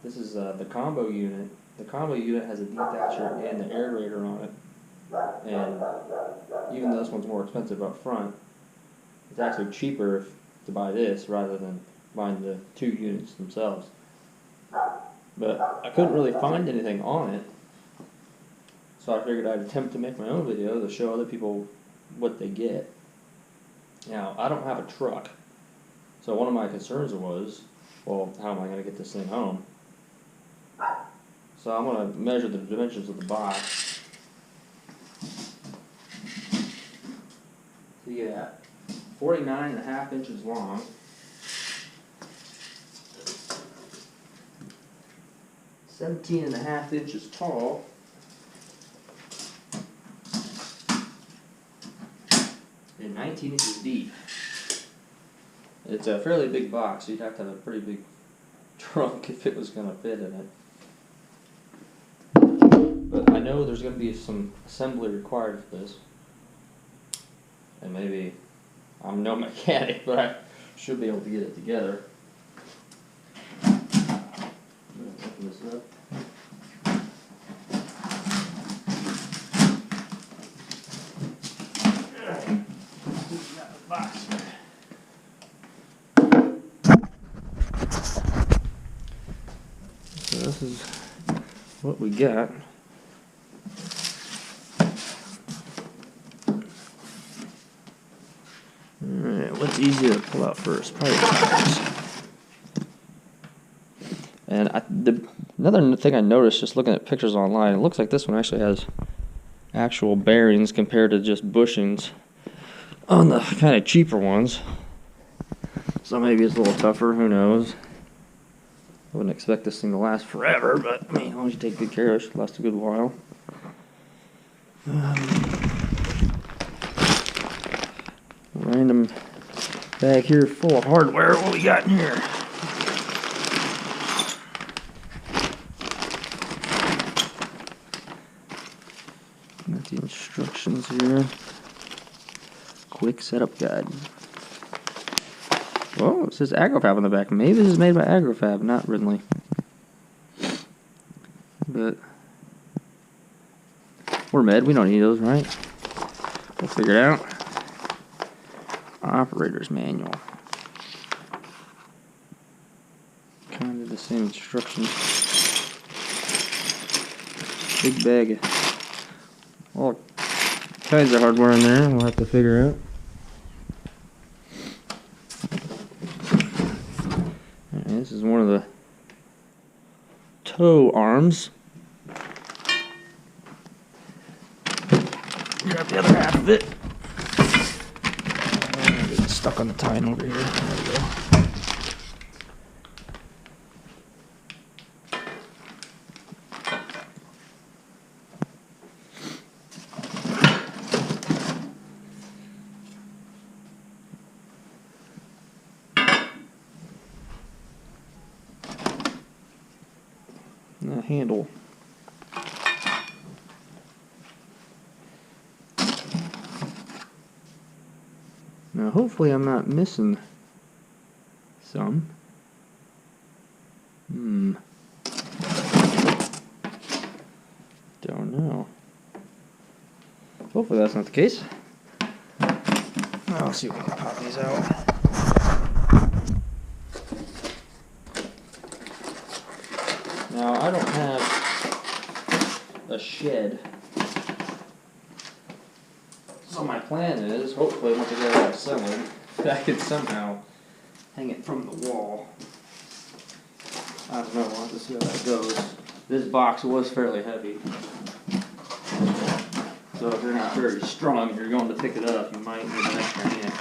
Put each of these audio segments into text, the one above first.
This is the combo unit. The combo unit has a Detacher and the Aerator on it. And even though this one's more expensive up front, it's actually cheaper to buy this rather than buying the two units themselves. But I couldn't really find anything on it, so I figured I'd attempt to make my own video to show other people what they get. Now, I don't have a truck, so one of my concerns was, well, how am I going to get this thing home? So I'm going to measure the dimensions of the box. So you got 49.5 inches long. 17.5 inches tall. And 19 inches deep. It's a fairly big box, so you'd have to have a pretty big trunk if it was going to fit in it. But I know there's going to be some assembly required for this. And maybe, I'm no mechanic, but I should be able to get it together. Open this up. Box. So this is what we got. Alright, what's easy to pull out first? Probably the tires. And another thing I noticed just looking at pictures online, it looks like this one actually has actual bearings compared to just bushings on the kind of cheaper ones. So maybe it's a little tougher, who knows. I wouldn't expect this thing to last forever, but I mean, as long as you take good care of it, it should last a good while. Random bag here full of hardware. What we got in here? Got the instructions here. Quick setup guide. Oh, it says Agrofab on the back. Maybe this is made by Agrofab, not Ridley. But we're med. We don't need those, right? We'll figure it out. Operator's manual. Kind of the same instructions. Big bag of all kinds of hardware in there. We'll have to figure out. This is one of the toe arms. Grab the other half of it. Get stuck on the tine over here. There we go. Handle. Now hopefully I'm not missing some. Don't know. Hopefully that's not the case. I'll see if we can pop these out. Now, I don't have a shed, so my plan is, hopefully once I get it all assembled, that I can somehow hang it from the wall. I don't know, we'll have to see how that goes. This box was fairly heavy, so if you're not very strong and you're going to pick it up, you might need an extra hand.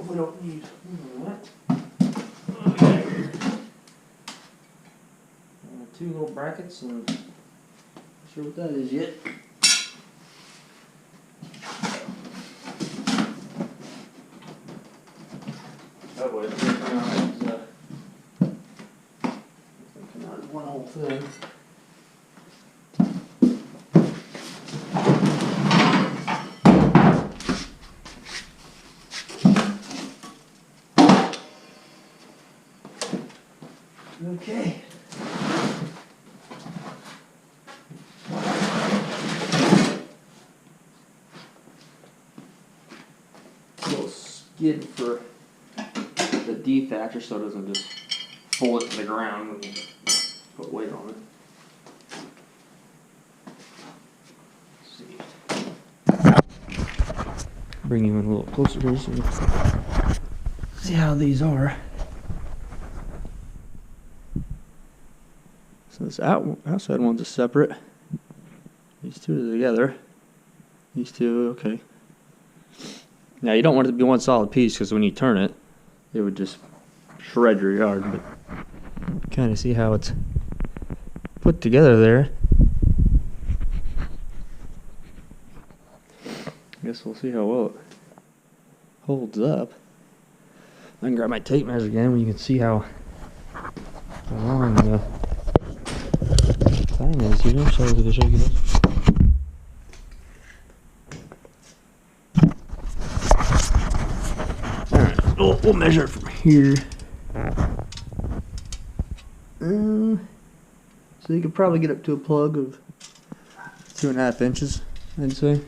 hope we don't need that. Okay. Two little brackets, and not sure what that is yet. Oh wait, it's come out as one whole thing. Okay. A little skid for the Detacher so it doesn't just pull it to the ground when you put weight on it. Let's see. Bring you in a little closer here so you can see how these are. So this outside one's a separate. These two are together. These two, okay. Now you don't want it to be one solid piece because when you turn it, it would just shred your yard. But kind of see how it's put together there. I guess we'll see how well it holds up. I can grab my tape measure again, where you can see how long the time is here. Sorry for the shakiness. Alright, we'll measure it from here. So you could probably get up to a plug of 2.5 inches, I'd say.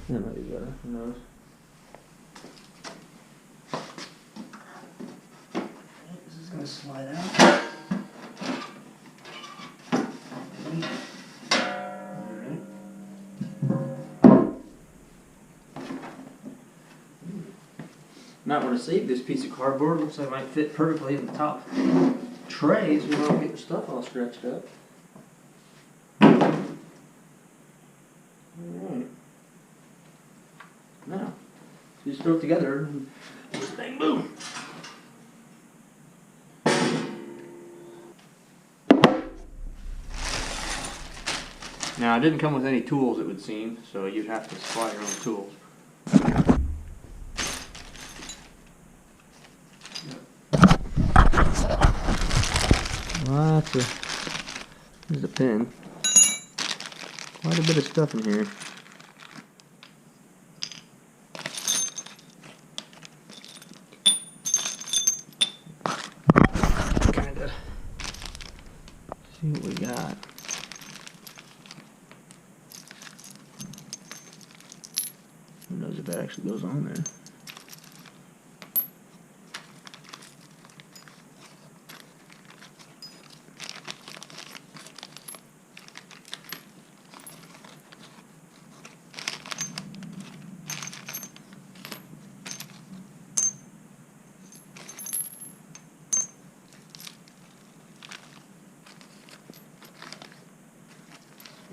That might be better, who knows. This is going to slide out. Might want to save this piece of cardboard. Looks like it might fit perfectly in the top tray so we don't get the stuff all scratched up. Alright. Now, so you just throw it together and this thing, boom! Now, it didn't come with any tools, it would seem, so you'd have to supply your own tools. Lots of, here's a pin. Quite a bit of stuff in here. Kinda see what we got. Who knows if that actually goes on there.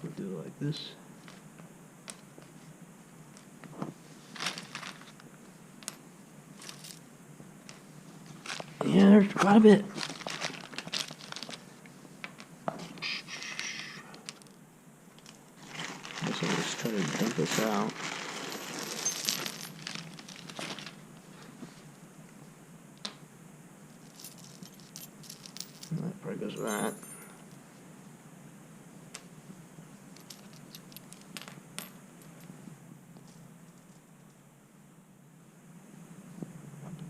We'll do it like this. Yeah, there's quite a bit. Guess I'll just try to dump this out. That probably goes with that.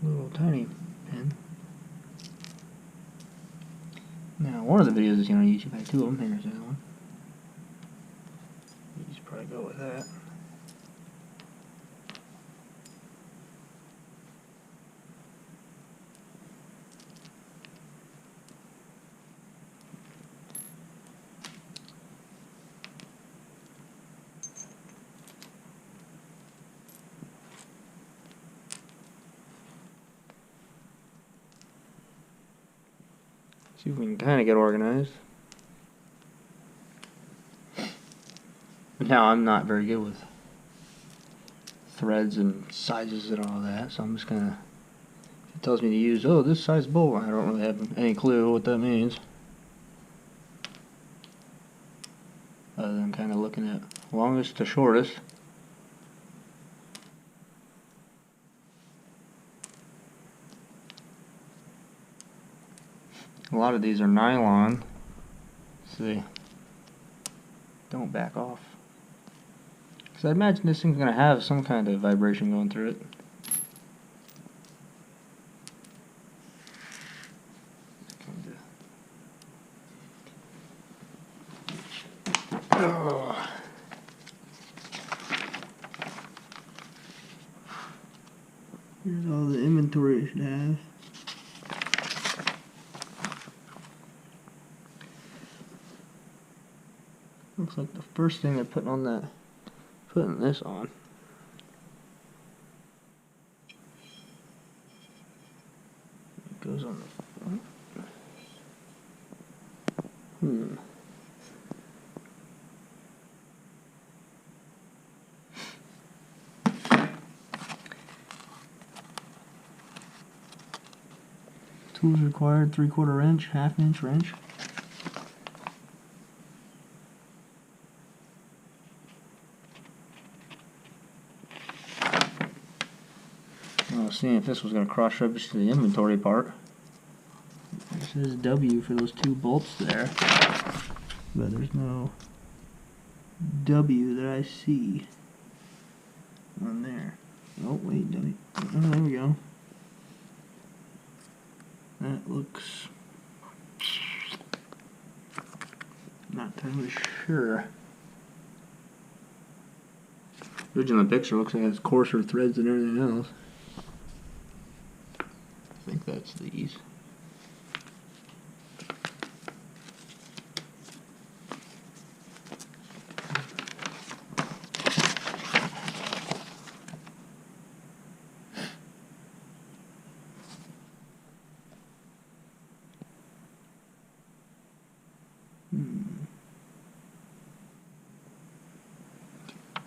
Little tiny pin. Now, one of the videos is on YouTube. I had two of them. Here's the other one. You just probably go with that. See if we can kind of get organized. Now, I'm not very good with threads and sizes and all that, so I'm just gonna, it tells me to use, oh, this size bolt. I don't really have any clue what that means, other than kind of looking at longest to shortest. A lot of these are nylon. See, don't back off. Because I imagine this thing's going to have some kind of vibration going through it. Oh. Here's all the inventory it should have. Looks like the first thing they're putting this on. It goes on the front. Tools required: 3/4 inch, 1/2 inch wrench. I was seeing if this was going to cross reference to the inventory part. It says W for those 2 bolts there, but there's no W that I see on there. Oh wait, W. Oh, there we go. That looks, not entirely sure. Original picture looks like it has coarser threads than everything else. I think that's these.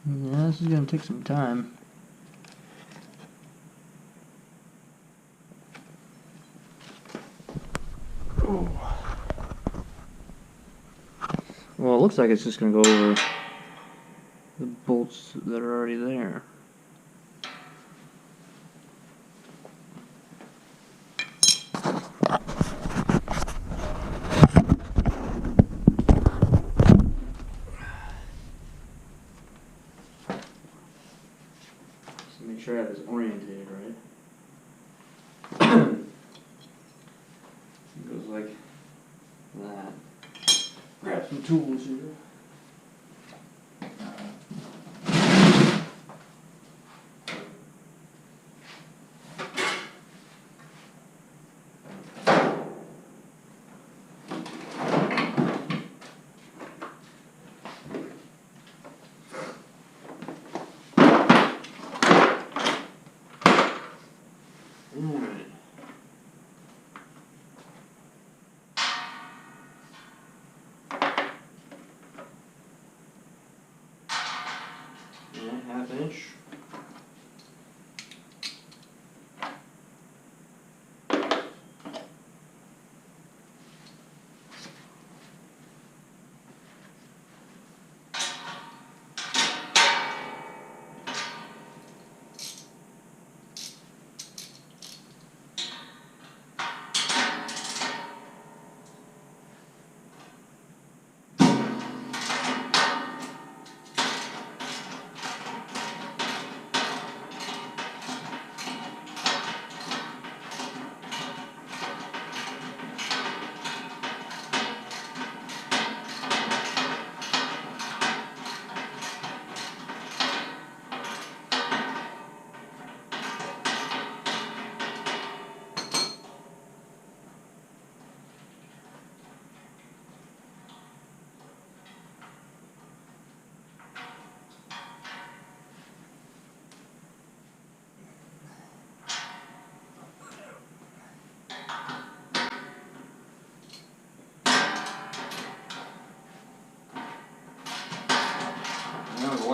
Yeah, this is going to take some time. Oh. Well, it looks like it's just going to go over the bolts that are already there. Make sure I have this orientated right. It goes like that. Grab some tools here. Alright.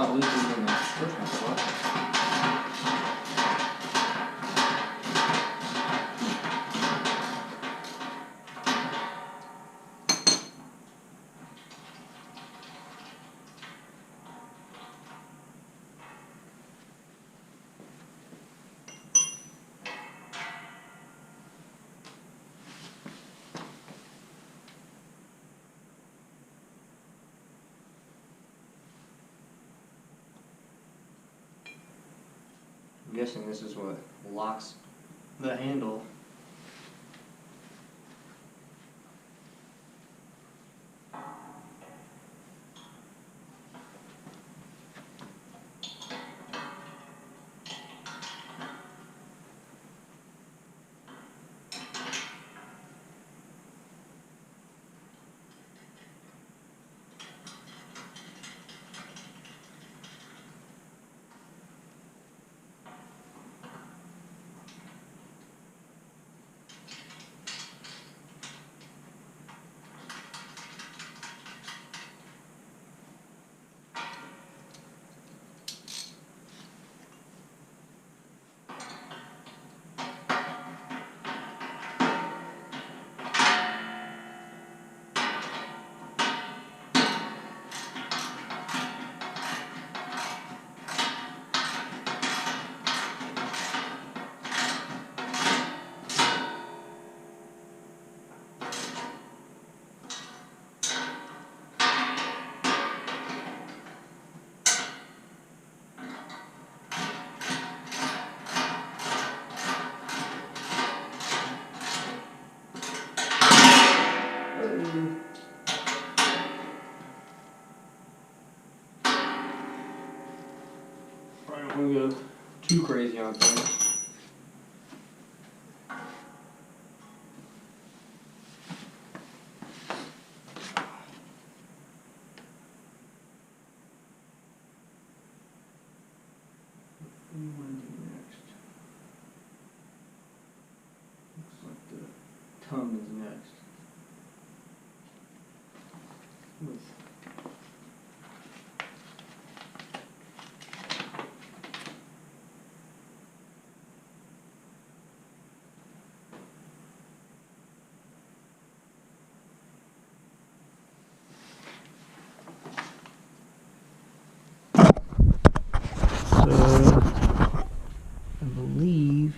lot looser than the first one was. I'm guessing this is what locks the handle. Probably don't want to go too crazy on things. What do you want to do next? Looks like the tongue is next. I believe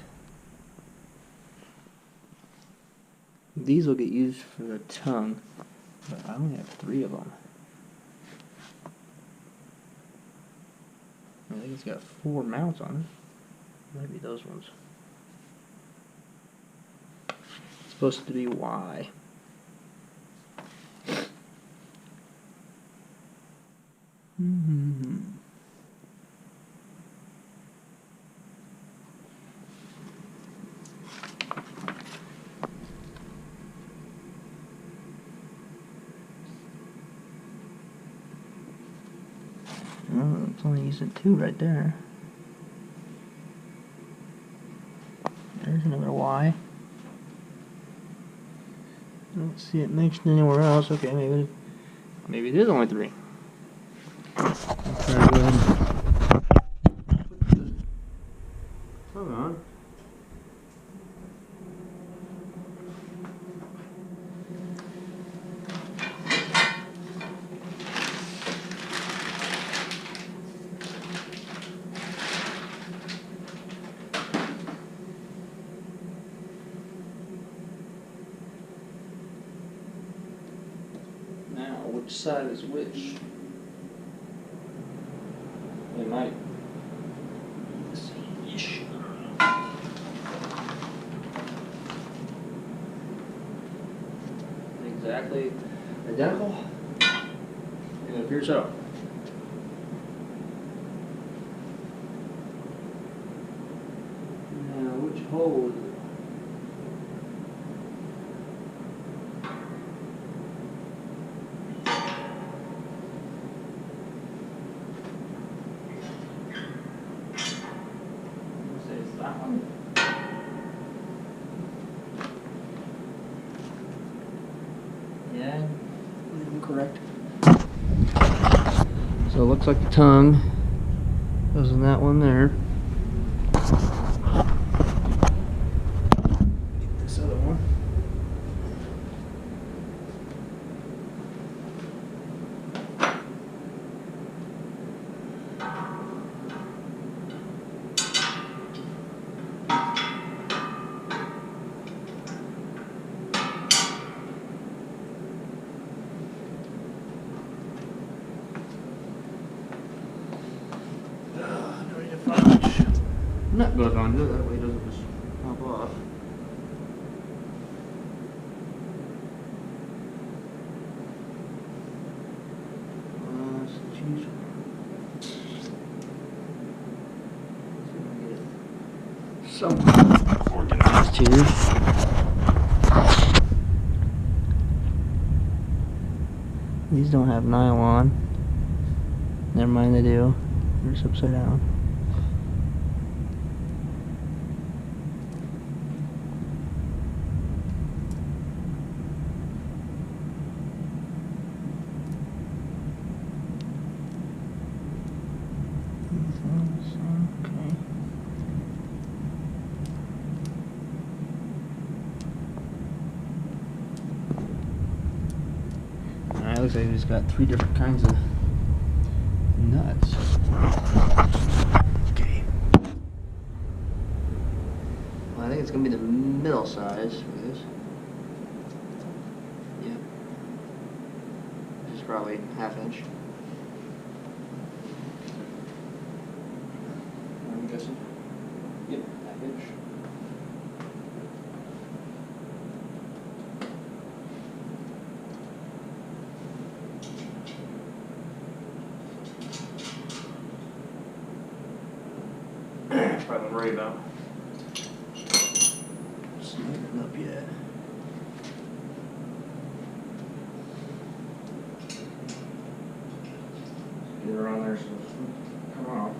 these will get used for the tongue, but I only have 3 of them. I think it's got 4 mounts on it. Maybe those ones. It's supposed to be Y. Well, it's only using 2 right there. There's another Y. I don't see it mixed anywhere else. Okay, maybe it is only 3. I'll try to go ahead and put the tongue on. Which side is which? It might be the same-ish. Exactly identical? It appears so. Now, which hole is it? That one. Yeah, correct. So it looks like the tongue Goes in that one there. Get this other one. Nut goes on it, that way it doesn't just pop off. Some organized here. These don't have nylon. Never mind, they do. They're just upside down. Alright, looks like he's got 3 different kinds of nuts. Okay. Well, I think it's going to be the middle size for this. Yep. This is probably 1/2 inch. I'm guessing. Yep, 1/2 inch. Probably don't worry about snapping up yet. Get her on there so it doesn't come off.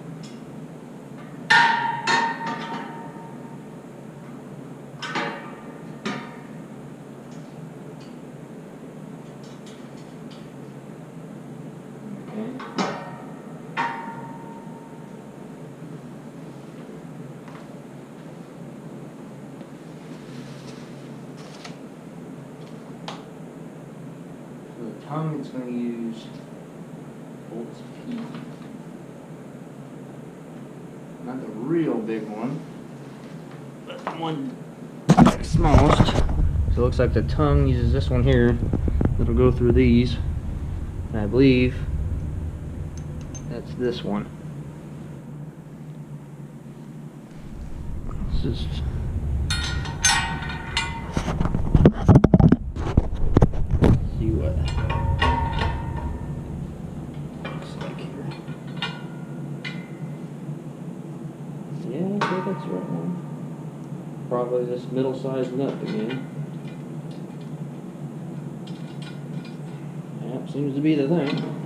Tongue is going to use bolts P. Not the real big one, but the one smallest. So it looks like the tongue uses this one here. It'll go through these. And I believe that's this one. It's just see what looks like here. Yeah, I think that's the right one. Probably this middle-sized nut again. Yep, seems to be the thing.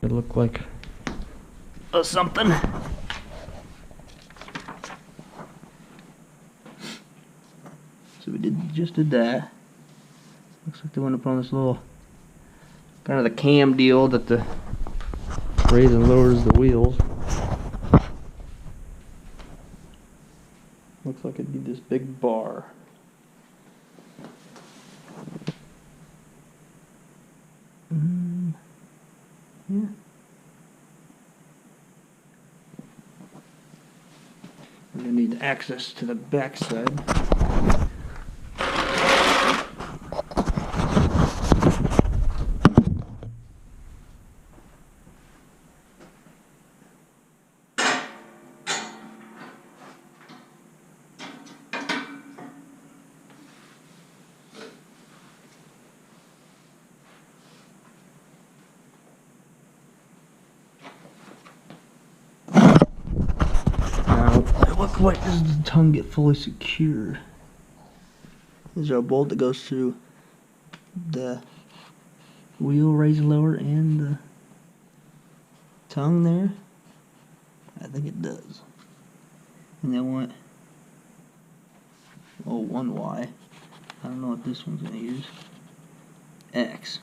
It looked like something. So we just did that. Looks like they went up on this little kind of the cam deal that the raises and lowers the wheels. Looks like it'd be this big bar. Yeah. We're gonna need access to the back side. What quite does the tongue get fully secure? Is there a bolt that goes through the wheel raise and lower and the tongue there? I think it does. And then what? Oh, 1Y. I don't know what this one's gonna use. X.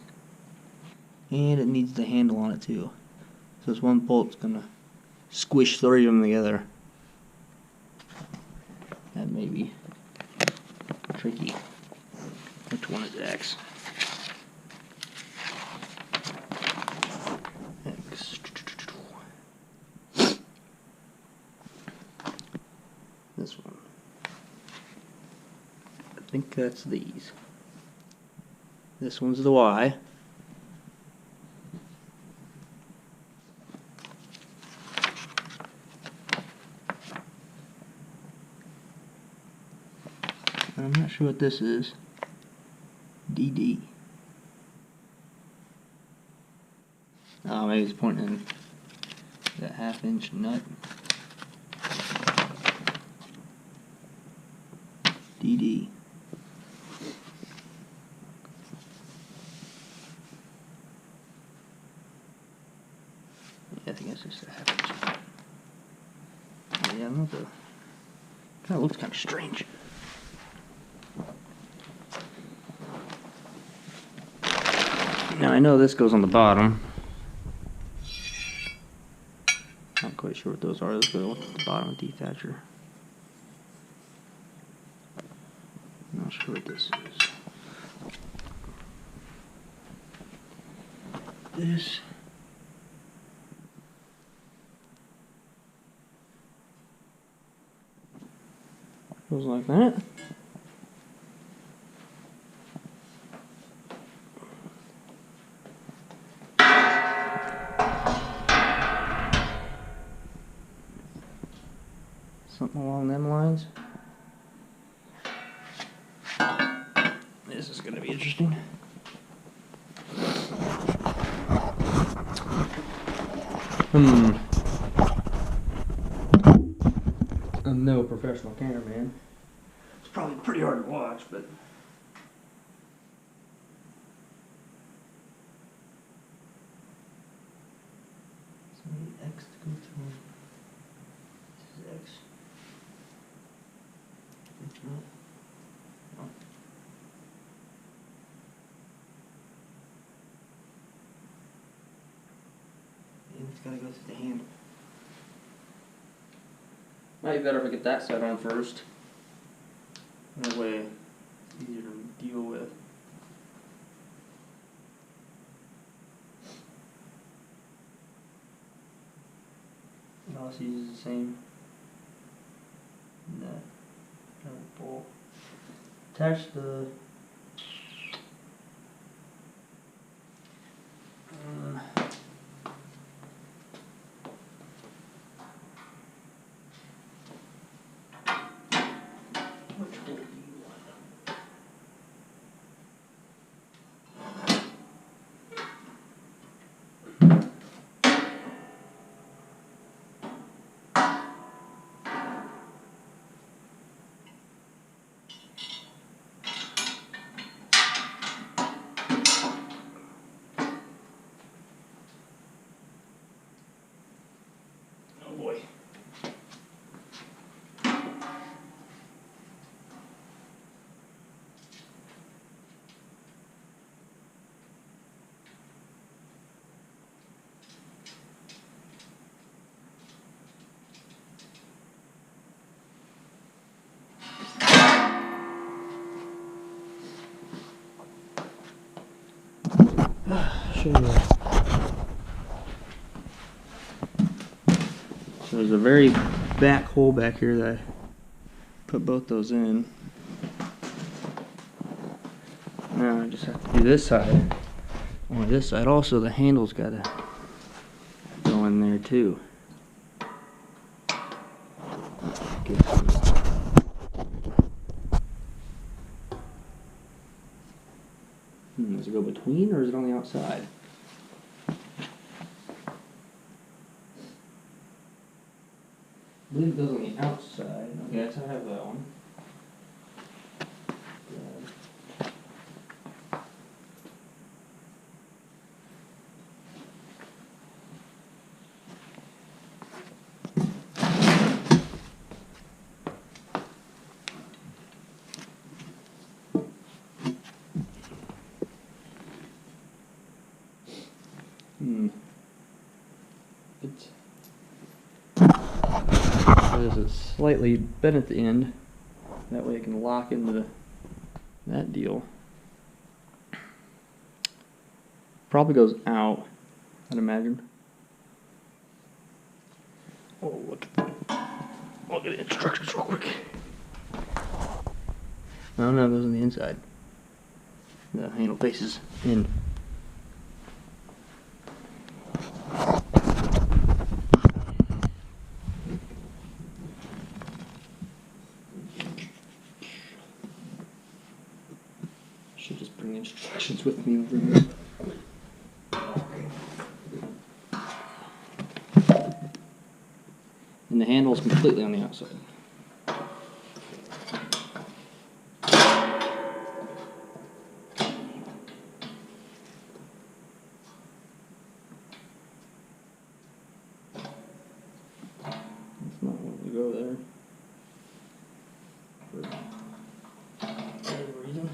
And it needs the handle on it too. So this one bolt's gonna squish 3 of them together. That may be tricky. Which one is X? X. This one. I think that's these. This one's the Y. I'm not sure what this is. DD. Oh, maybe it's pointing that 1/2-inch nut. DD. Yeah, I think that's just a 1/2 inch. Yeah, I don't know. Kind of looks kind of strange. Now I know this goes on the bottom. Not quite sure what those are. Those go at the bottom of the Detacher. Not sure what this is. This goes like that. Something along them lines. This is going to be interesting. I'm no professional cameraman. It's probably pretty hard to watch, but so we need X to go through. This is X. No. And it's gotta go through the handle. Might be better if I get that side on first. That way it's easier to deal with. It also uses the same nut. Bolt. Attach the which bolt do you want? Oh boy. Show you. So there's a very back hole back here that I put both those in. Now I just have to do this side. Or this side also, the handle's gotta go in there too. Does it go between or is it on the outside? I believe it goes on the outside. Okay, so I have that one. It's slightly bent at the end. That way it can lock into that deal. Probably goes out, I'd imagine. Oh, look at the instructions real quick. No, it goes on the inside. The handle faces in. Should just bring instructions with me over here. And the handle is completely on the outside. It's not wanting to go there for whatever reason.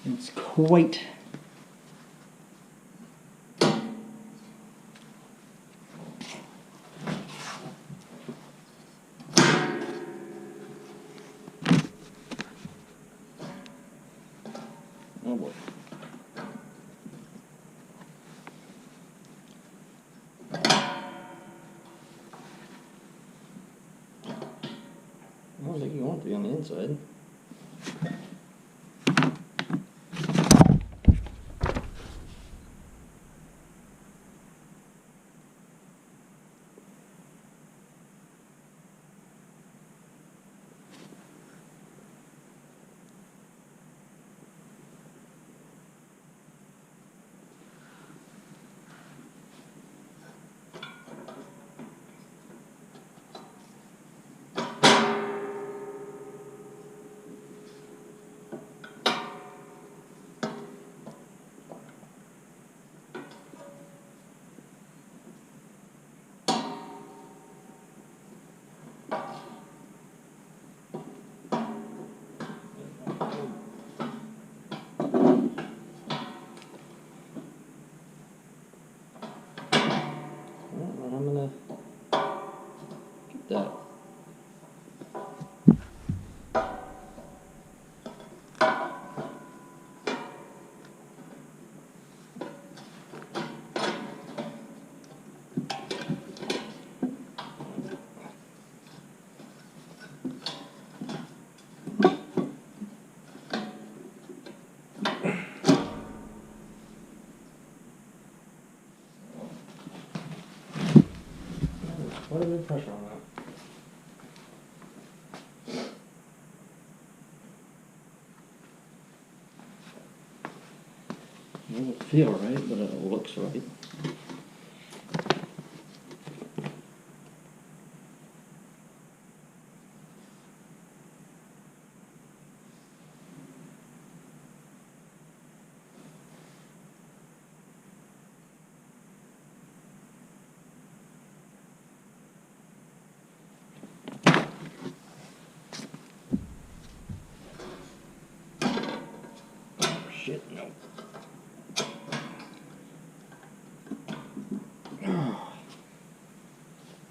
It's quite oh boy. I don't think you want it to be on the inside. I'm gonna get that. Quite a bit of pressure on that. It doesn't feel right, but it looks right. Shit, no.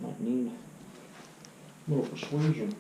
Might need a little persuasion.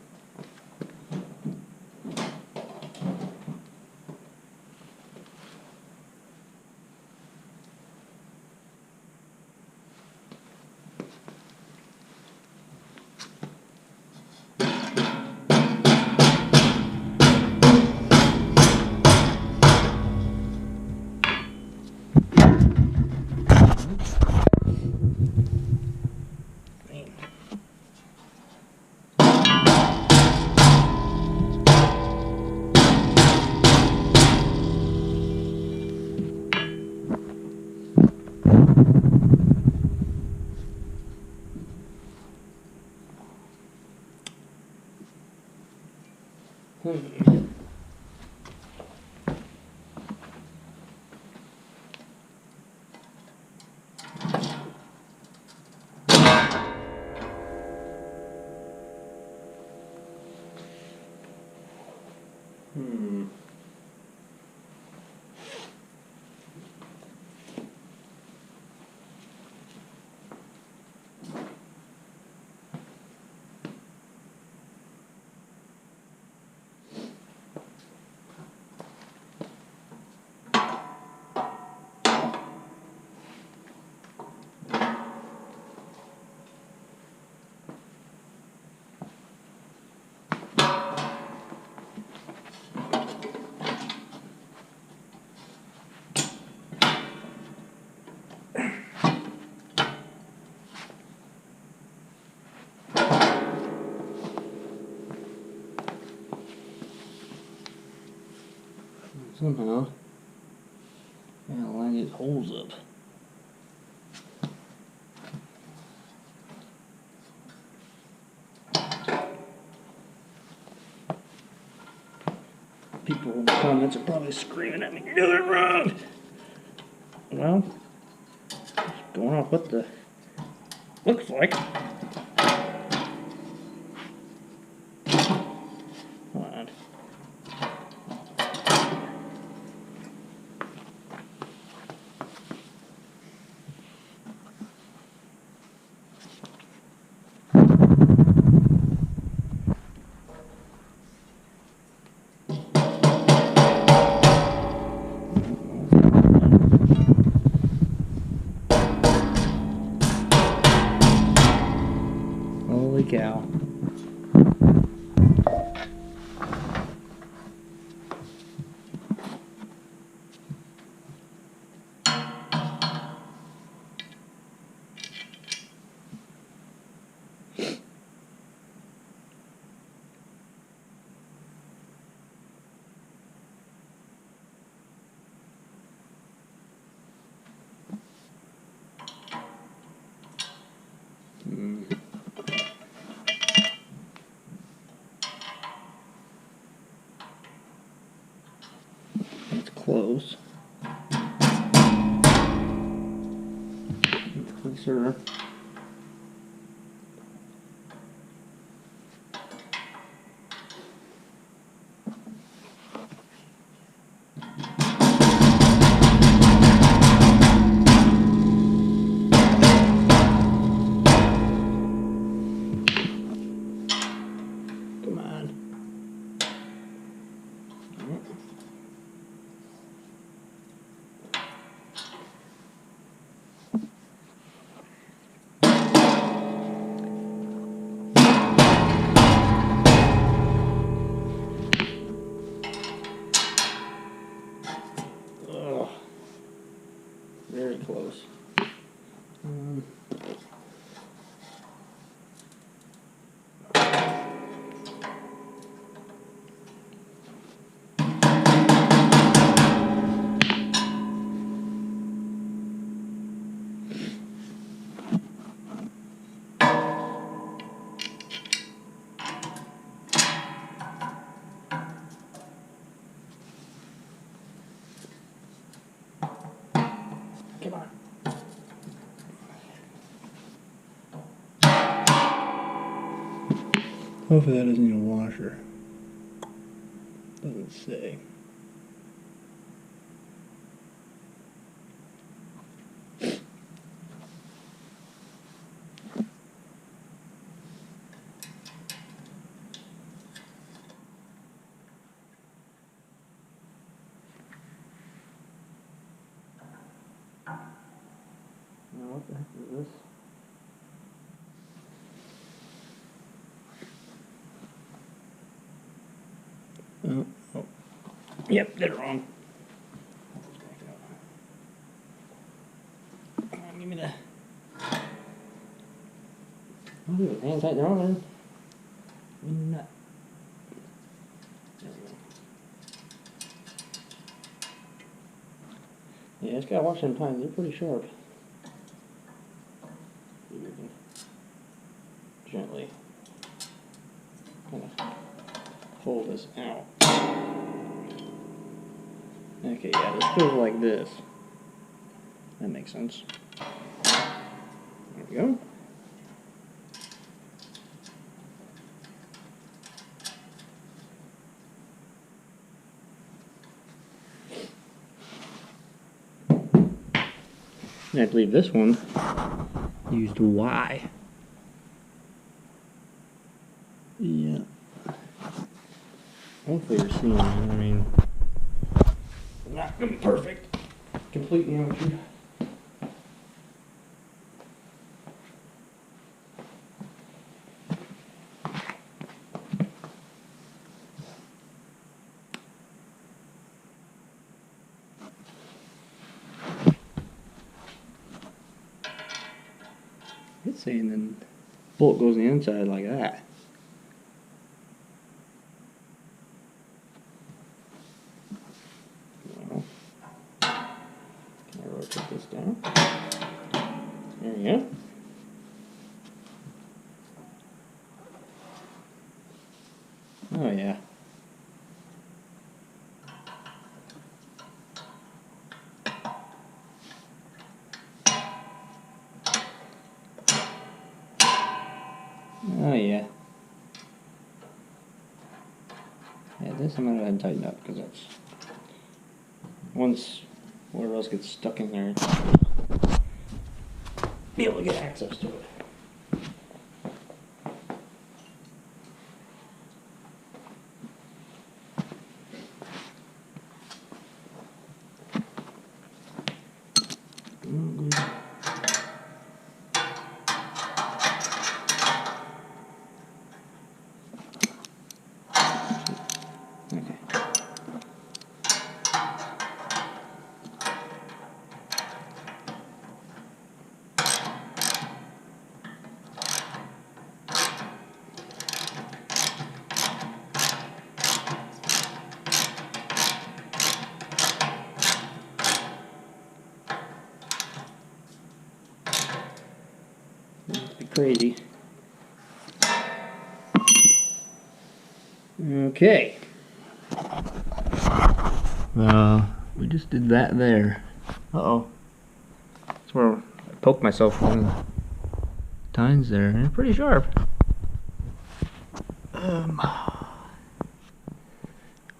Somehow, gotta line these holes up. People in the comments are probably screaming at me, "You're doing it wrong." Well, just going off what the looks like. Hold on. Holy cow. It's close. It's closer. Come on. Oh, very close. Come on. Hopefully that isn't a washer. Doesn't say. Now what the heck is this? Oh. Yep, did it wrong. Come on, give me the. Oh, hang tight there on there. Nut. Yeah, it's gotta watch them tines, they're pretty sharp. See if we can gently kind of hold it. this out. Okay, yeah, this goes like this. That makes sense. There we go. And I believe this one used Y. Yeah. Hopefully you're seeing it. I mean, not gonna be perfect. Completely amateur. It's saying then bolt goes on the inside like that. Well, can I rotate this down? There we go. Oh yeah. Oh yeah. Yeah, this I'm gonna go ahead and tighten up because that's once whatever else gets stuck in there, be able to get access to it. Okay. Must be crazy. Okay. We just did that there. Uh-oh. That's where I poked myself one of the tines there, and it's pretty sharp.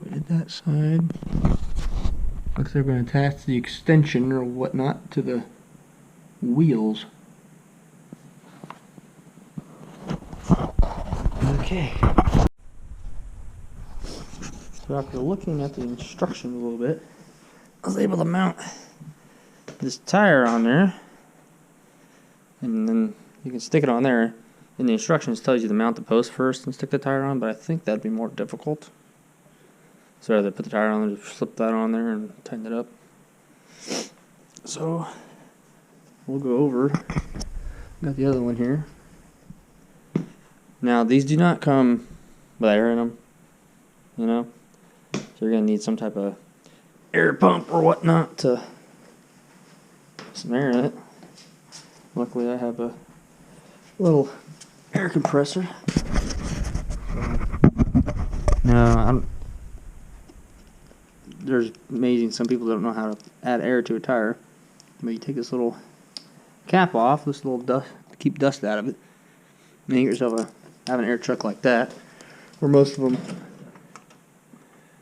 We did that side. Looks like they're going to attach the extension or whatnot to the wheels. Okay. So after looking at the instructions a little bit, I was able to mount this tire on there, and then you can stick it on there. In the instructions, it tells you to mount the post first and stick the tire on, but I think that'd be more difficult. So rather than put the tire on there, just slip that on there and tighten it up. So we'll go over. Got the other one here. Now these do not come with air in them, you know. So you're gonna need some type of air pump or whatnot to put some air in it. Luckily I have a little air compressor. No, there's amazing, some people don't know how to add air to a tire. But you take this little cap off, this little dust, to keep dust out of it. And you get yourself have an air truck like that. Where most of them,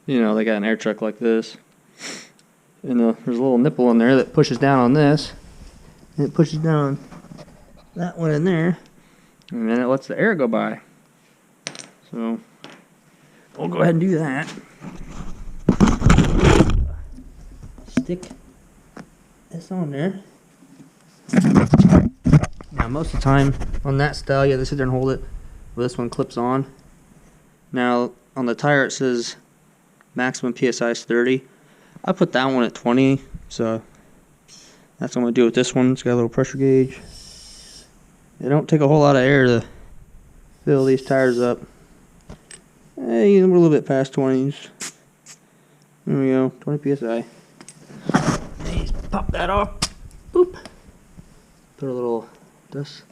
you know, they got an air truck like this. And there's a little nipple in there that pushes down on this. And it pushes down that one in there. And then it lets the air go by. So we'll go ahead and do that. Stick this on there. Now most of the time on that style, you have to sit there and hold it. Well, this one clips on. Now on the tire it says maximum PSI is 30. I put that one at 20, so that's what I'm going to do with this one. It's got a little pressure gauge. It don't take a whole lot of air to fill these tires up. Hey, we're a little bit past 20s. There we go, 20 PSI. Just pop that off. Boop. Put a little dust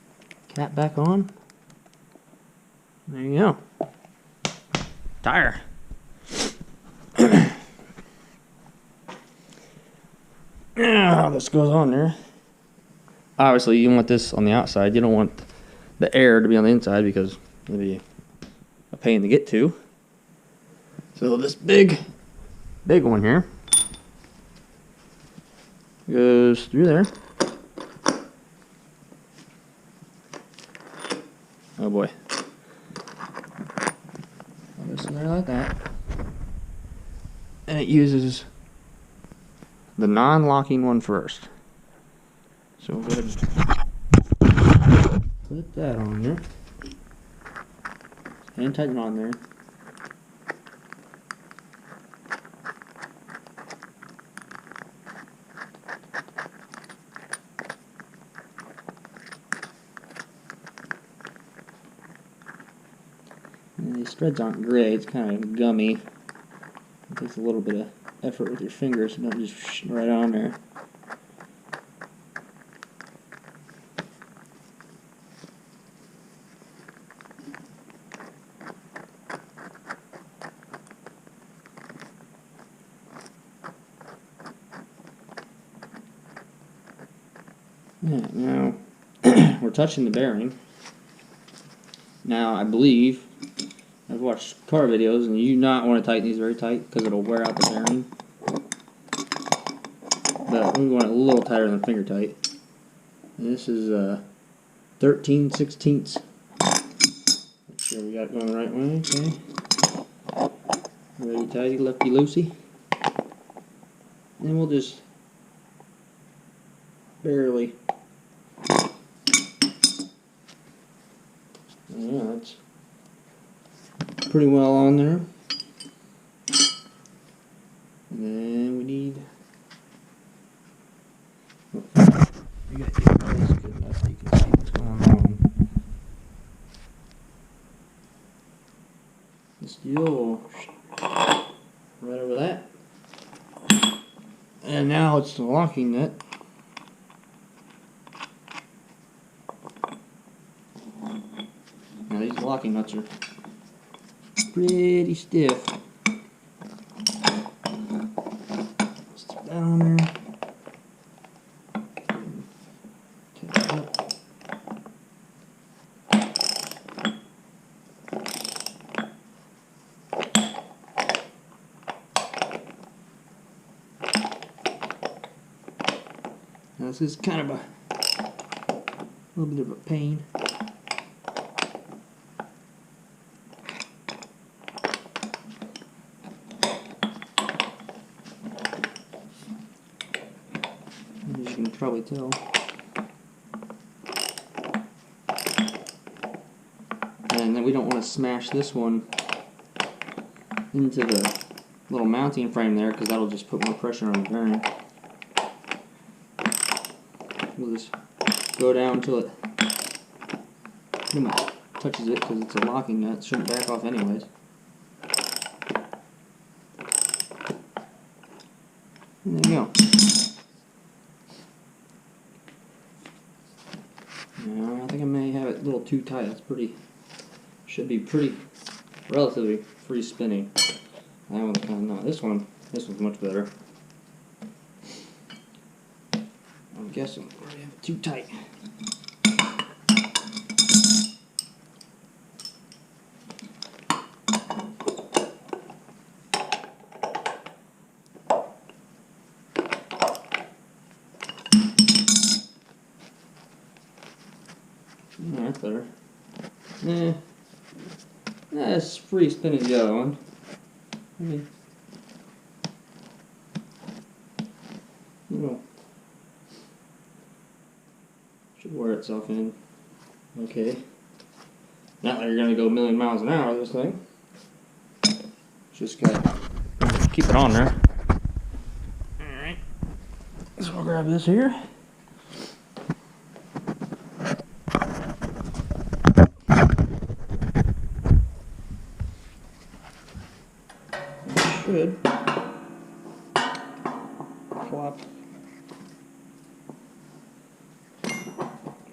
cap back on. There you go. Tire. Now this goes on there. Obviously, you want this on the outside. You don't want the air to be on the inside because it'd be a pain to get to. So this big one here goes through there. Oh boy. Goes in there like that. And it uses the non-locking one first. So we'll go ahead and put that on there. And tighten it on there. And these threads aren't great, it's kind of gummy. It takes a little bit of effort with your fingers, so don't just right on there. Yeah, now we're touching the bearing. Now I believe I've watched car videos, and you do not want to tighten these very tight because it'll wear out the bearing. But we want it a little tighter than finger tight. And this is 13/16. Make sure we got it going the right way. Okay. Ready tighty, lefty loosey. And we'll just barely. Yeah, that's pretty well on there. And then we need. Oh, you gotta get this good enough so you can see what's going on. The steel right over that. And now it's the locking nut. Now these locking nuts are pretty stiff. Stick that on there. Take it up. Now this is kind of a little bit of a pain. As you can probably tell. And then we don't want to smash this one into the little mounting frame there because that'll just put more pressure on the bearing. We'll just go down until it pretty much touches it because it's a locking nut. It shouldn't back off anyways. And there you go. No, I think I may have it a little too tight. That's pretty, should be pretty, relatively free spinning. That one's kind of not. This one's much better. I'm guessing I have it too tight. That's better. That's free spinning the other one. Should wear itself in. Okay. Not like you're gonna go a million miles an hour this thing. Just gotta keep it on there. Alright. So I'll grab this here. Should flop.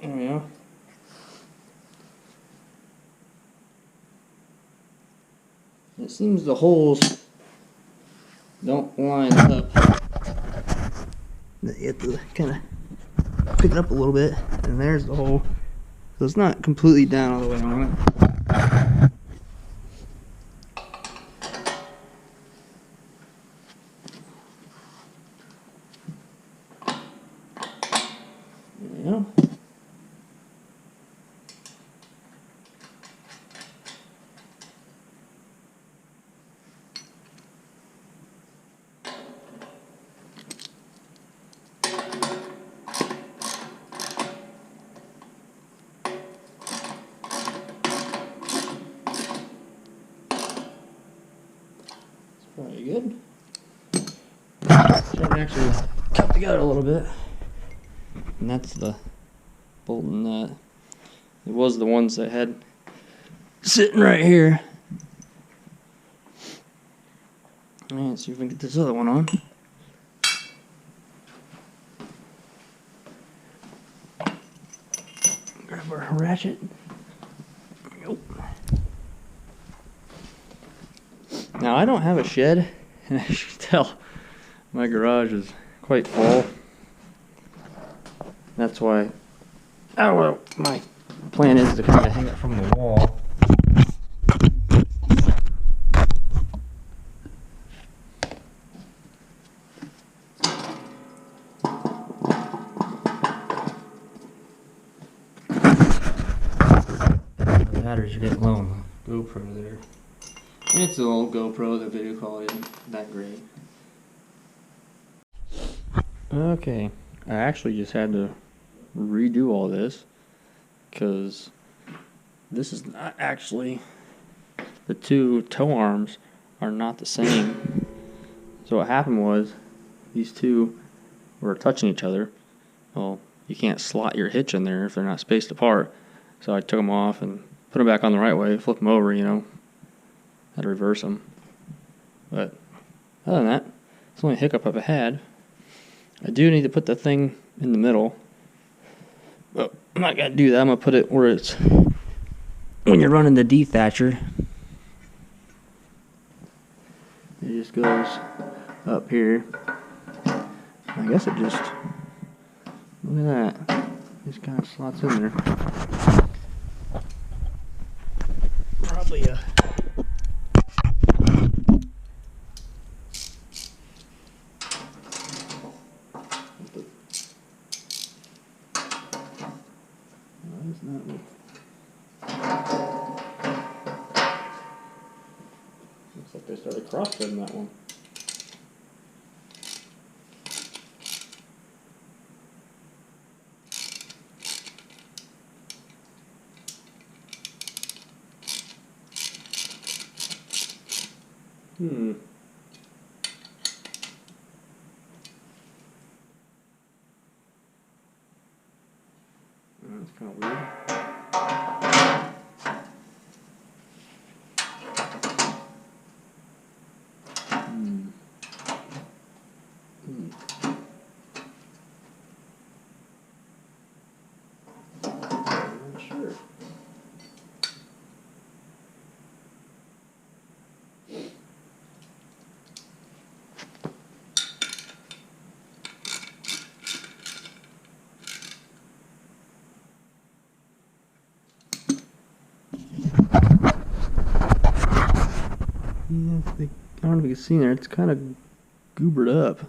There we go. It seems the holes don't line up You have to kind of pick it up a little bit, and there's the hole. So it's not completely down all the way on it. Yeah. Pretty good. So I actually cut together a little bit, and that's the bolt and nut. It was the ones that had sitting right here. Alright, see if we can get this other one on. Grab our ratchet. Nope. Now I don't have a shed, and as you can tell, my garage is quite full. That's why, oh well, my plan is to kind of hang it from the wall. The batteries are getting low on the GoPro there. It's an old GoPro, the video quality isn't that great. Okay, I actually just had to redo all this because this is not actually, the two toe arms are not the same. So what happened was these two were touching each other. Well, you can't slot your hitch in there if they're not spaced apart. So I took them off and put them back on the right way, flip them over, you know. Had to reverse them. But other than that, it's the only hiccup I've had. I do need to put the thing in the middle. But I'm not going to do that. I'm going to put it where it's, when you're running the Detacher, it just goes up here. I guess it just, look at that. Just kind of slots in there. Probably a looks like they started cross-threading that one. That's kind of weird. I'm not sure. Yeah, I don't know if you can see there, it's kind of goobered up.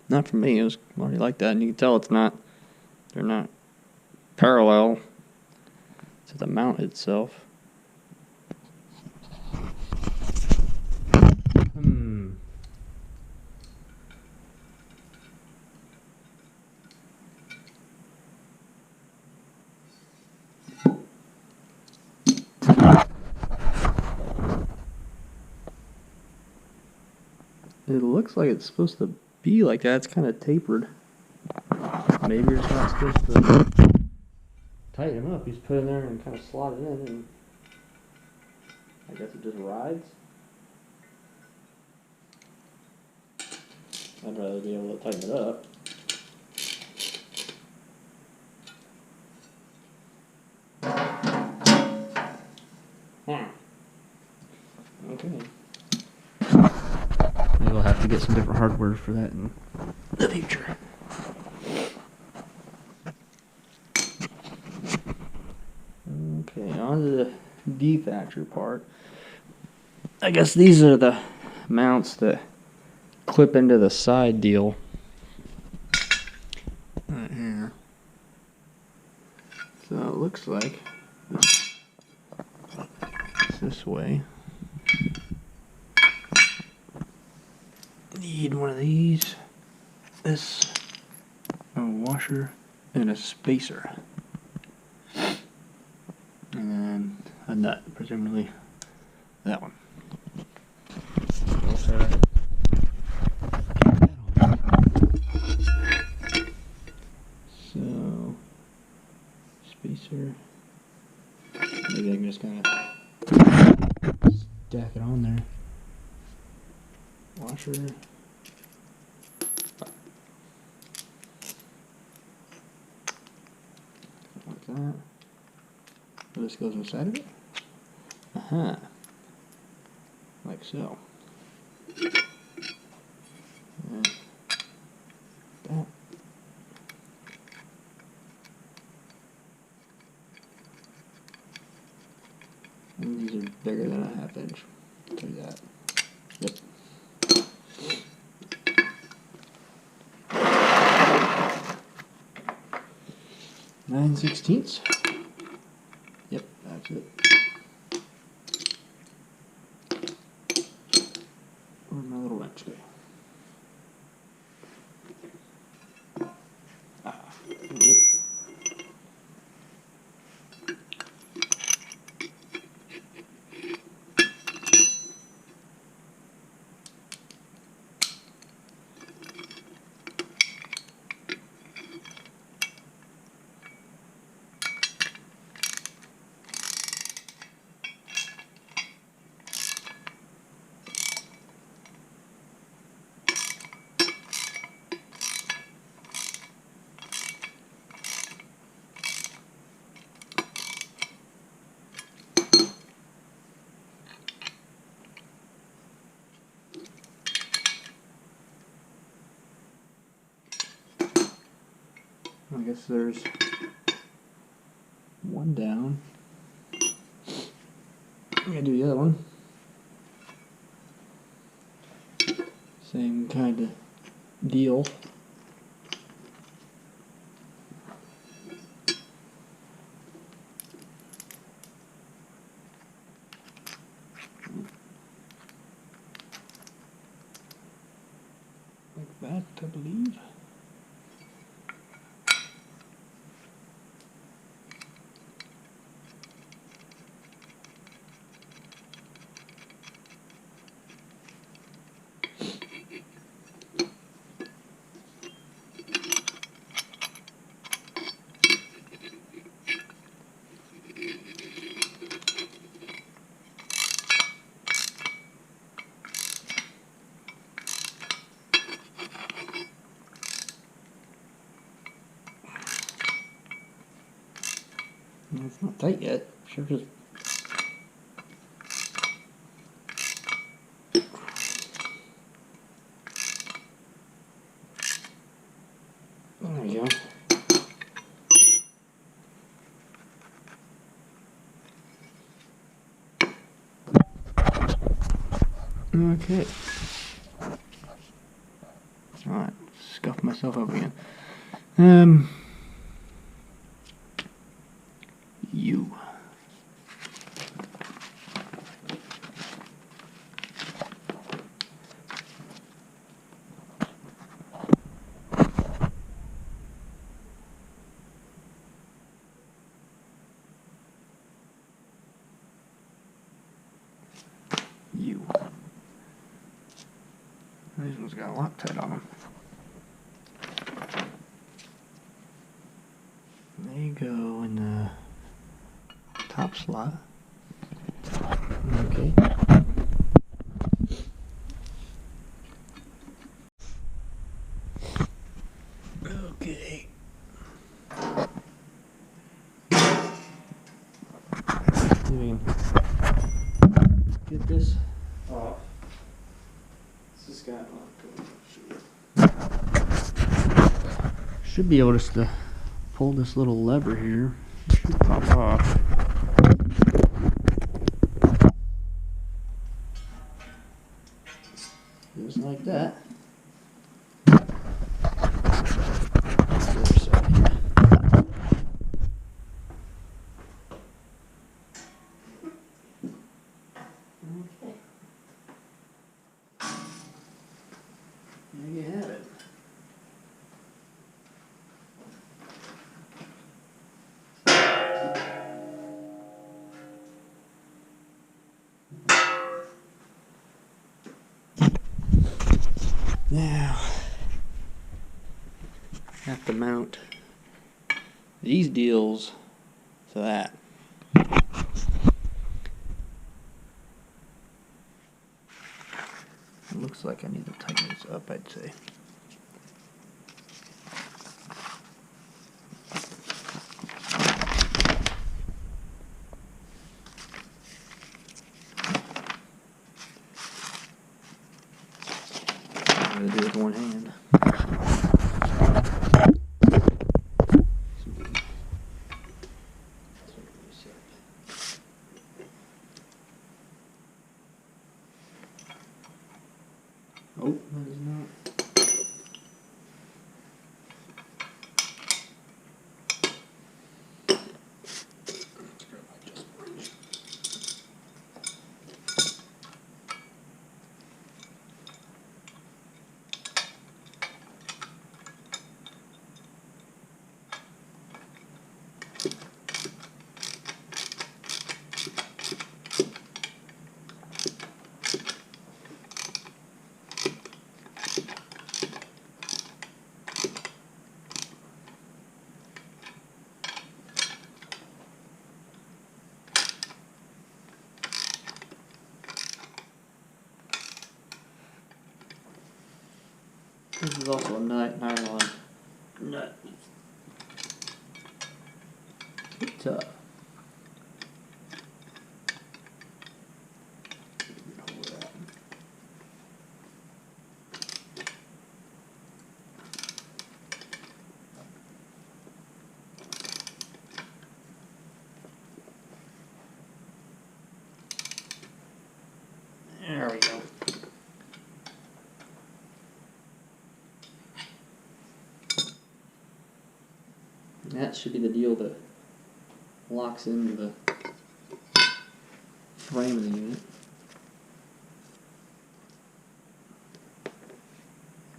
Not for me, it was already like that, and you can tell it's not, they're not parallel to the mount itself. It looks like it's supposed to be like that. It's kind of tapered. Maybe you're just not supposed to tighten him up. He's put in there and kind of slot it in, and I guess it just rides. I'd rather be able to tighten it up. Okay. Maybe I'll have to get some different hardware for that in the future. on to the Detacher part. I guess these are the mounts that clip into the side deal. Right here. So it looks like it's this way. Need one of these, this, a washer, and a spacer. And then a nut, presumably that one. So, spacer, maybe I can just kind of stack it on there. Washer. Like that. This goes inside of it. Like so. And that. And these are bigger than a 1/2 inch. I'll tell you that. Yep. 9/16. Yep, that's it. Where'd my little wrench go? Yep. I guess there's one down. I'm gonna do the other one. Same kind of deal. Like that, I believe. It's not tight yet. Sure just. There you go. Okay. Alright, scuff myself up again. You. You. These ones got a Loctite on them. They go in the top slot. Okay. Okay. Get this off. This has got should be able to pull this little lever here. It should pop off. There you have it. Now, I have to mount these deals to that. It looks like I need to tighten this up, I'd say. I'm going to do it with one hand. Oh, that is not. This is also a nylon nut. Tough. There we go. That should be the deal that locks into the frame of the unit.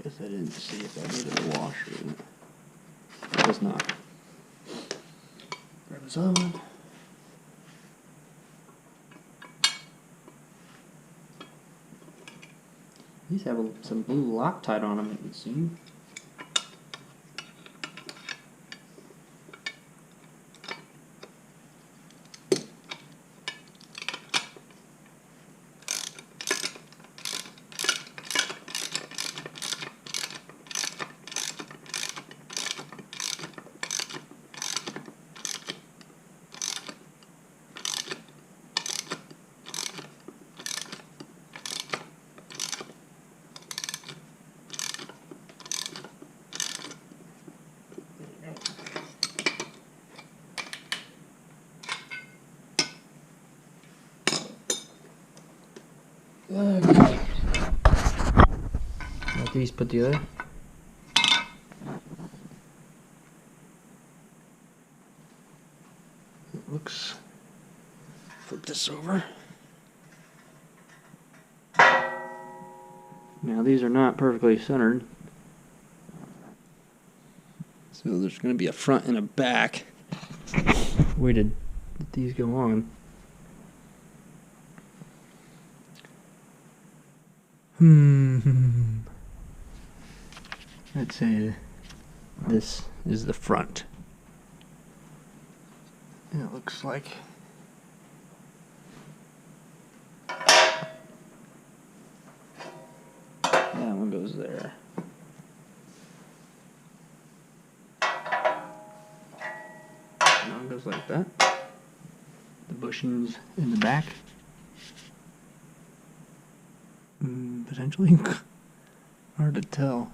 Guess I didn't see if I needed a washer in it. It does not. Grab his own. These have some blue Loctite on them, it would seem. Okay. Let these put together. It looks. Flip this over. Now these are not perfectly centered. So there's going to be a front and a back. Way to let these go on. I'd say this is the front. And it looks like that one goes there. That one goes like that. The bushings in the back. Potentially hard to tell.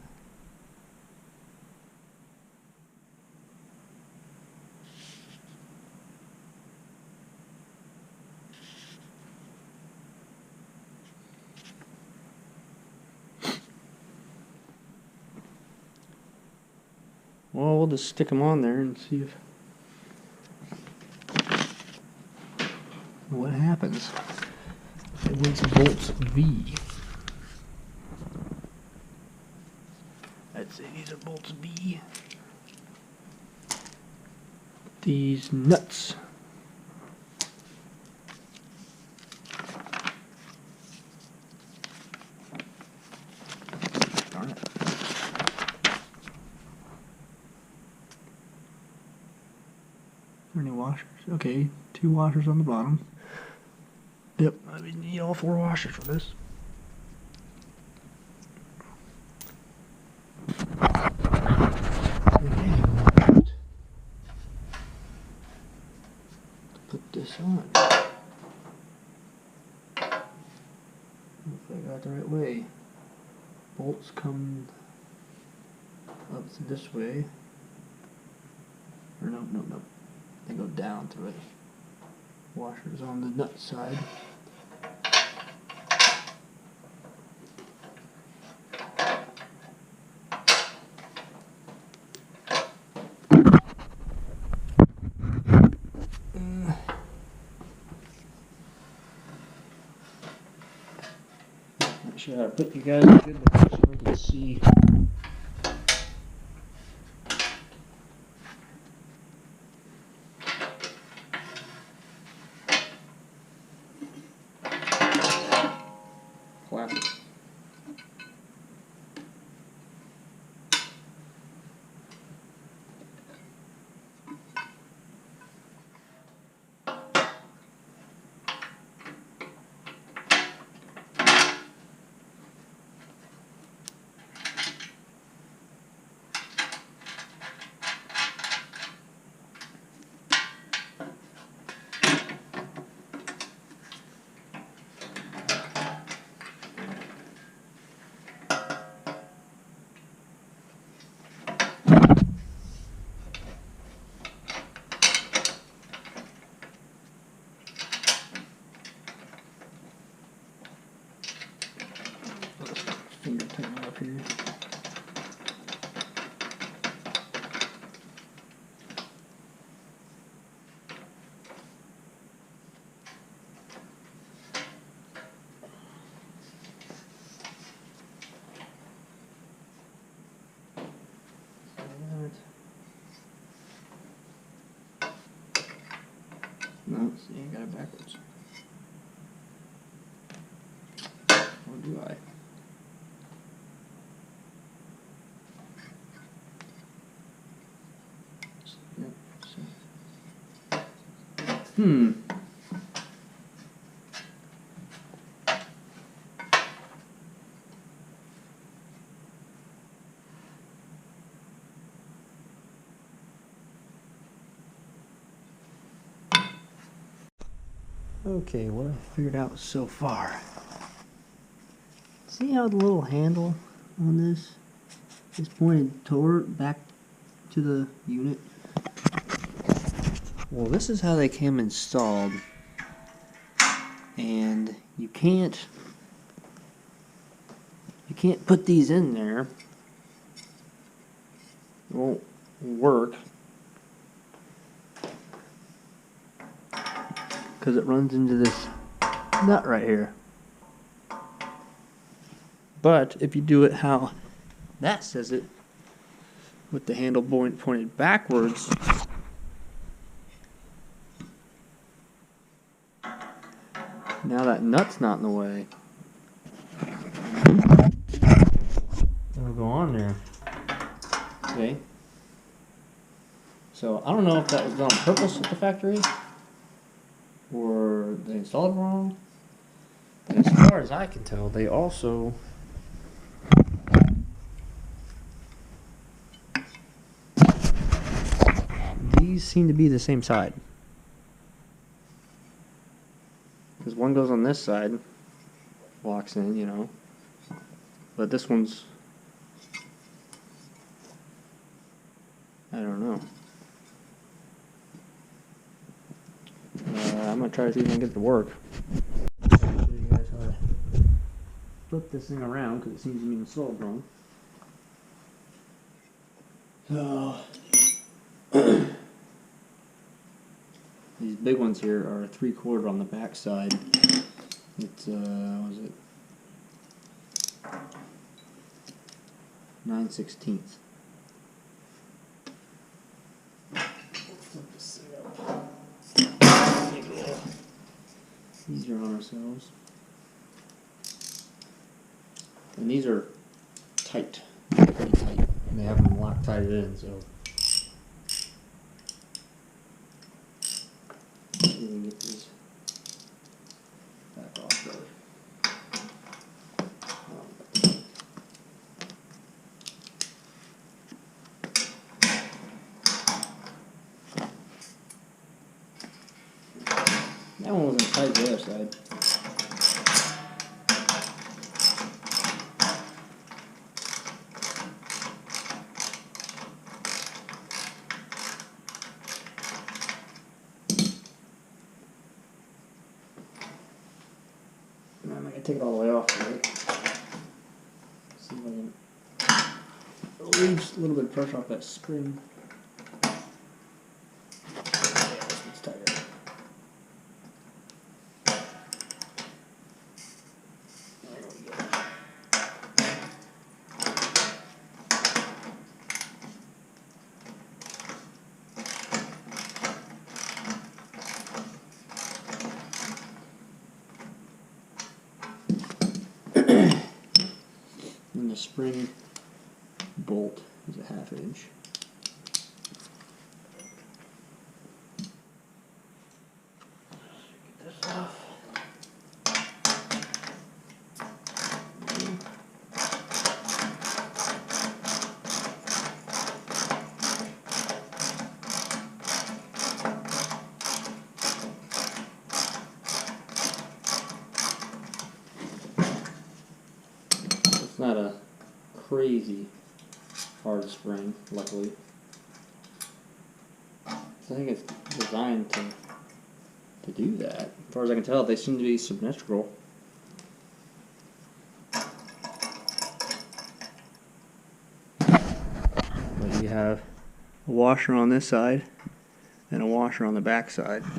Well, we'll just stick them on there and see if what happens. It was volts V. I'd say these are bolts B. These nuts. Darn it. Are there any washers? Okay, 2 washers on the bottom. Yep, I need all 4 washers for this. Put this on. Hopefully I got it the right way. Bolts come up this way. Or no. They go down to it. Washers on the nut side. Make sure I put you guys in a good location so we can see. Classic. Finger tighten up here. No, see, I got it backwards. Or do I? Yep, so. Okay, what I figured out so far. See how the little handle on this is pointed toward back to the unit? Well, this is how they came installed, and you can't put these in there. It won't work because it runs into this nut right here. But if you do it how that says it, with the handle pointed backwards, now that nut's not in the way. It'll go on there. Okay. So I don't know if that was done on purpose at the factory, or they installed it wrong. But as far as I can tell, they also these seem to be the same side. Because one goes on this side, locks in, you know. But this one's, I don't know. I'm going to try to see if I can get it to work. I'll show you guys how to flip this thing around because it seems to be installed wrong. So, these big ones here are 3/4 on the back side. It's, what was it? 9/16. Make it a little easier on ourselves. And these are tight, pretty tight. And they have them Loctited in, so you can get these back off there. That one wasn't tight the other side. I'm going to take it all the way off, right? See if I can relieve just a little bit of pressure off that spring. Yeah, this one's tighter. There we go. And the spring bolt is a 1/2 inch. Get this off. It's not a crazy hard spring, luckily. So I think it's designed to do that. As far as I can tell, they seem to be symmetrical. But you have a washer on this side and a washer on the back side. Ooh,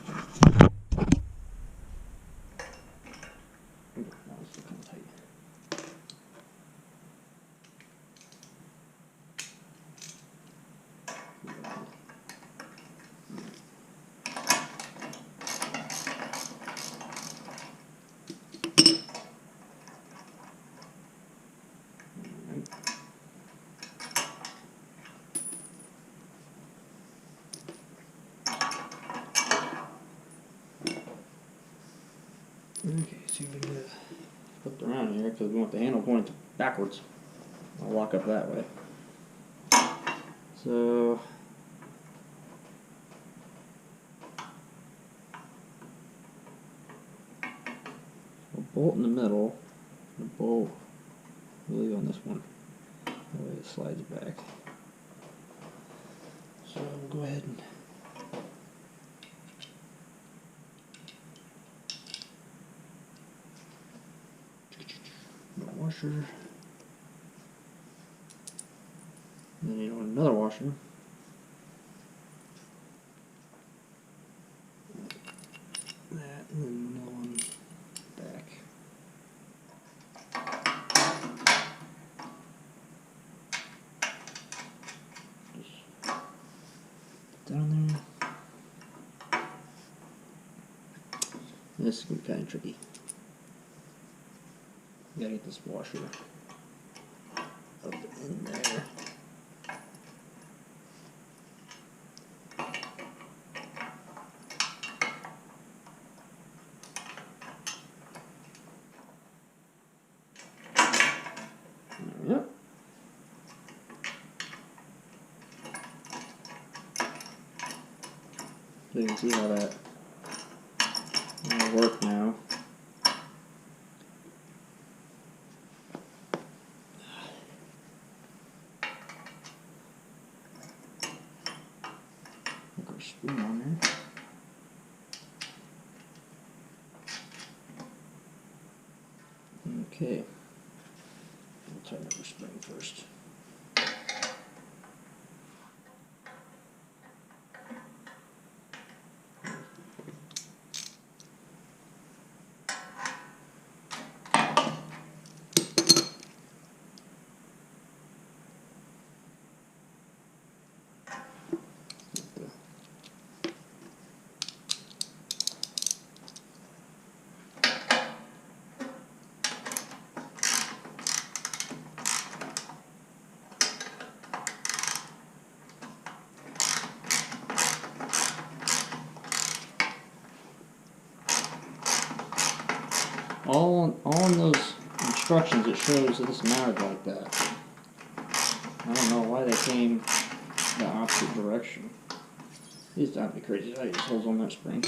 that was kind of tight. Okay, so you can get it flipped around here because we want the handle pointed backwards. I'll lock up that way. So a bolt in the middle, and a bolt we'll leave on this one. That way it slides back. So we'll go ahead and washer. And then you want another washer. That and then another one back. Just down there. This is gonna be kind of tricky. You gotta get this washer up in there. Yep. So you can see how that will work now. Look our spring on there. Okay. We'll tighten up our spring first. instructions it shows that it's mounted like that. I don't know why they came the opposite direction. These don't be crazy. I just holds on that spring.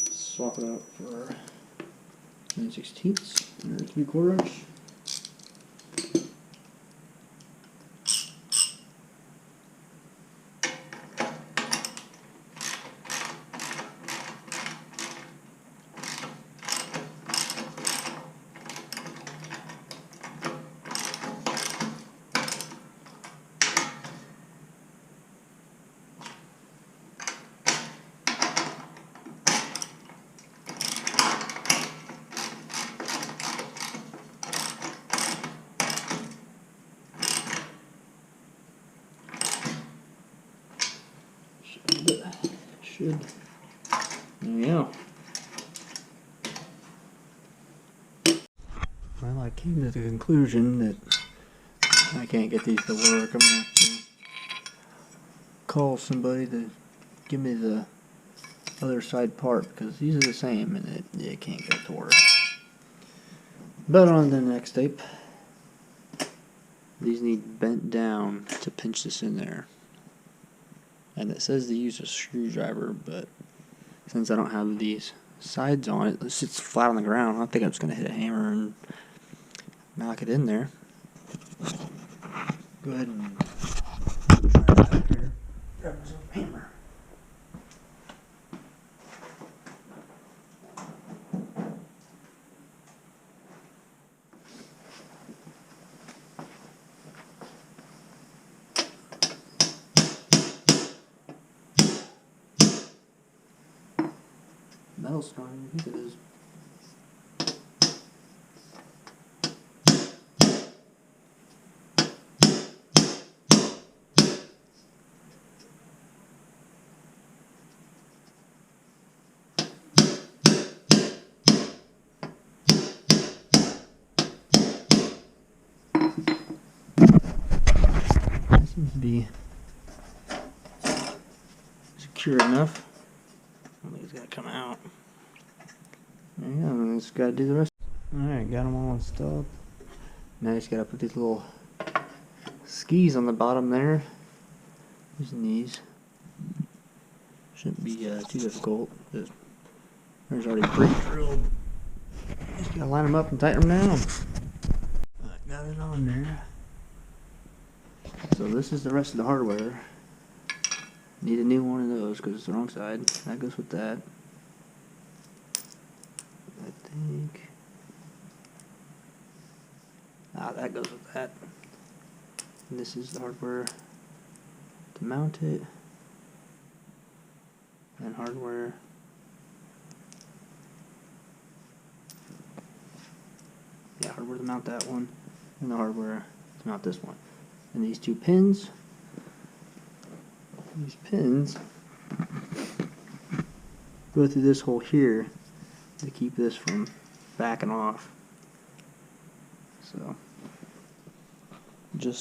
Swap it out for 9/16 or 3/4 inch. Should. There we go. Well, I came to the conclusion that I can't get these to work. I'm gonna have to call somebody to give me the other side part because these are the same and it can't get to work. But on to the next tape. These need bent down to pinch this in there. And it says to use a screwdriver, but since I don't have these sides on it, it sits flat on the ground. I think I'm just going to hit a hammer and knock it in there. Go ahead and try it out here. Grab some hammer. Metal's stronger than you think it is. That seems to be secure enough. I think it's got to come out. There you go, and just got to do the rest. Alright, got them all installed. Now you just got to put these little skis on the bottom there. Using these. Shouldn't be too difficult. There's already pre-drilled. Just got to line them up and tighten them down. Got it on there. So this is the rest of the hardware. Need a new one of those because it's the wrong side. That goes with that. I think. That goes with that. And this is the hardware to mount it. And hardware. Yeah, hardware to mount that one. And the hardware to mount this one. And these two pins. These pins go through this hole here to keep this from backing off. So,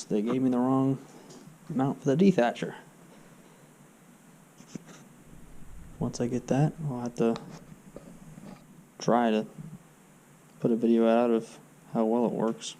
they gave me the wrong mount for the Detacher. Once I get that, I'll have to try to put a video out of how well it works.